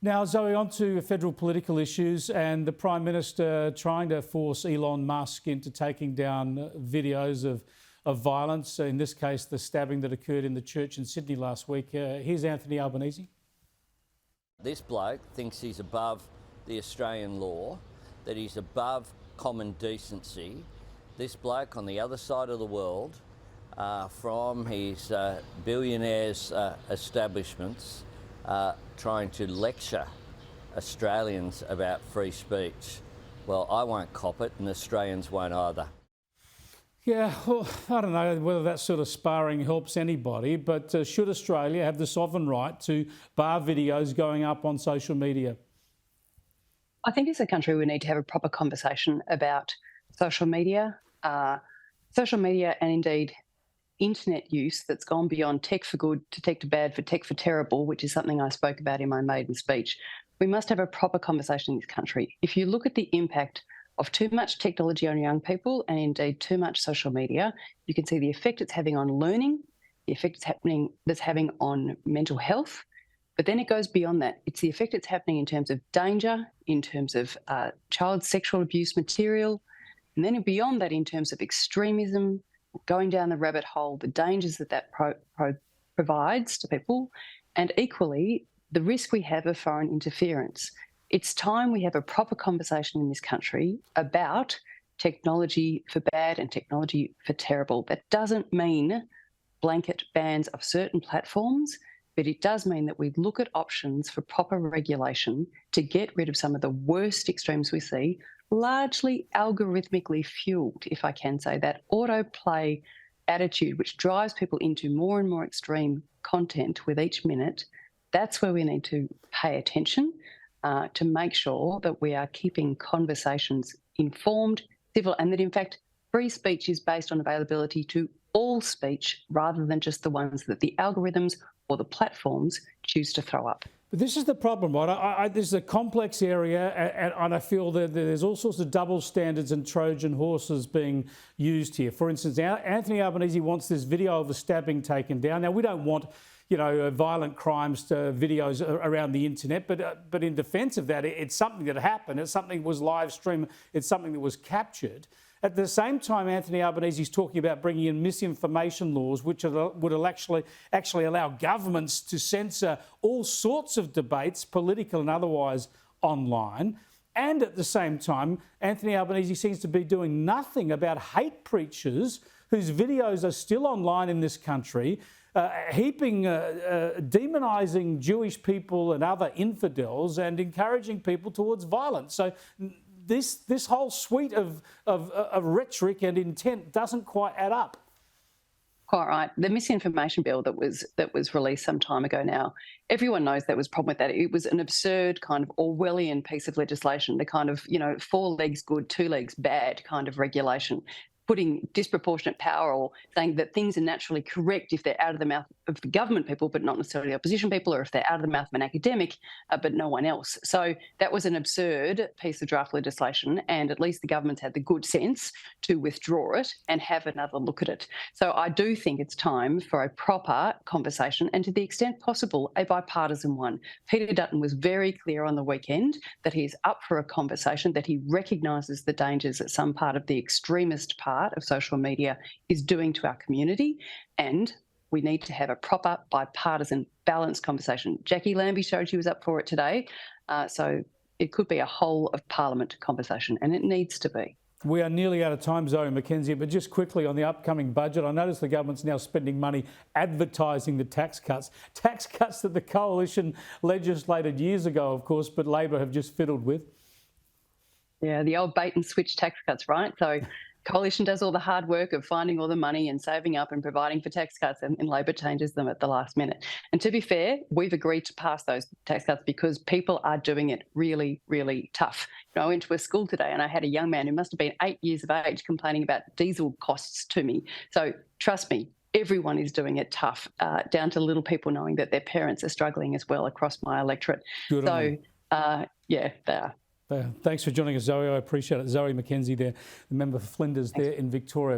Now, Zoe, on to federal political issues and the Prime Minister trying to force Elon Musk into taking down videos of violence, in this case, the stabbing that occurred in the church in Sydney last week. Here's Anthony Albanese. This bloke thinks he's above the Australian law, that he's above common decency. This bloke on the other side of the world, from his billionaires' establishments, trying to lecture Australians about free speech. Well, I won't cop it, and Australians won't either. Yeah, well, I don't know whether that sort of sparring helps anybody, but should Australia have the sovereign right to bar videos going up on social media? I think as a country we need to have a proper conversation about social media and indeed internet use that's gone beyond tech for good to tech for bad for tech for terrible, which is something I spoke about in my maiden speech. We must have a proper conversation in this country. If you look at the impact of too much technology on young people and indeed too much social media, you can see the effect it's having on learning, the effect that's having on mental health. But then it goes beyond that. It's the effect it's having in terms of danger, in terms of child sexual abuse material, and then beyond that in terms of extremism, going down the rabbit hole, the dangers that provides to people, and equally the risk we have of foreign interference. It's time we have a proper conversation in this country about technology for bad and technology for terrible. That doesn't mean blanket bans of certain platforms, but it does mean that we look at options for proper regulation to get rid of some of the worst extremes we see, largely algorithmically fueled, if I can say that, autoplay attitude, which drives people into more and more extreme content with each minute. That's where we need to pay attention to make sure that we are keeping conversations informed, civil, and that in fact free speech is based on availability to all speech rather than just the ones that the algorithms or the platforms choose to throw up. But this is the problem, right? This is a complex area, and I feel that there's all sorts of double standards and Trojan horses being used here. For instance, Anthony Albanese wants this video of the stabbing taken down. Now, we don't want, violent crimes videos around the internet, but in defence of that, it's something that happened. It's something that was live streamed. It's something that was captured. At the same time, Anthony Albanese is talking about bringing in misinformation laws, which would actually allow governments to censor all sorts of debates, political and otherwise, online. And at the same time, Anthony Albanese seems to be doing nothing about hate preachers whose videos are still online in this country, demonising Jewish people and other infidels and encouraging people towards violence. So this whole suite of rhetoric and intent doesn't quite add up. Quite right. The misinformation bill that was released some time ago now, everyone knows there was a problem with that. It was an absurd kind of Orwellian piece of legislation, the kind of, 4 legs good, 2 legs bad kind of regulation, putting disproportionate power or saying that things are naturally correct if they're out of the mouth of the government people, but not necessarily opposition people, or if they're out of the mouth of an academic, but no one else. So that was an absurd piece of draft legislation, and at least the government's had the good sense to withdraw it and have another look at it. So I do think it's time for a proper conversation, and to the extent possible, a bipartisan one. Peter Dutton was very clear on the weekend that he's up for a conversation, that he recognises the dangers that some part of the extremist part of social media is doing to our community, and we need to have a proper bipartisan balanced conversation. Jackie Lambie showed she was up for it today, so it could be a whole of Parliament conversation, and it needs to be. We are nearly out of time, Zoe McKenzie, but just quickly on the upcoming budget, I notice the government's now spending money advertising the tax cuts that the coalition legislated years ago, of course, but Labor have just fiddled with. Yeah, the old bait and switch tax cuts, right? So Coalition does all the hard work of finding all the money and saving up and providing for tax cuts, and Labor changes them at the last minute. And to be fair, we've agreed to pass those tax cuts because people are doing it really, really tough. I went to a school today and I had a young man who must have been 8 years of age complaining about diesel costs to me. So trust me, everyone is doing it tough, down to little people knowing that their parents are struggling as well across my electorate. Good on you. Yeah, they are. Thanks for joining us, Zoe. I appreciate it. Zoe McKenzie there, the member for Flinders there in Victoria.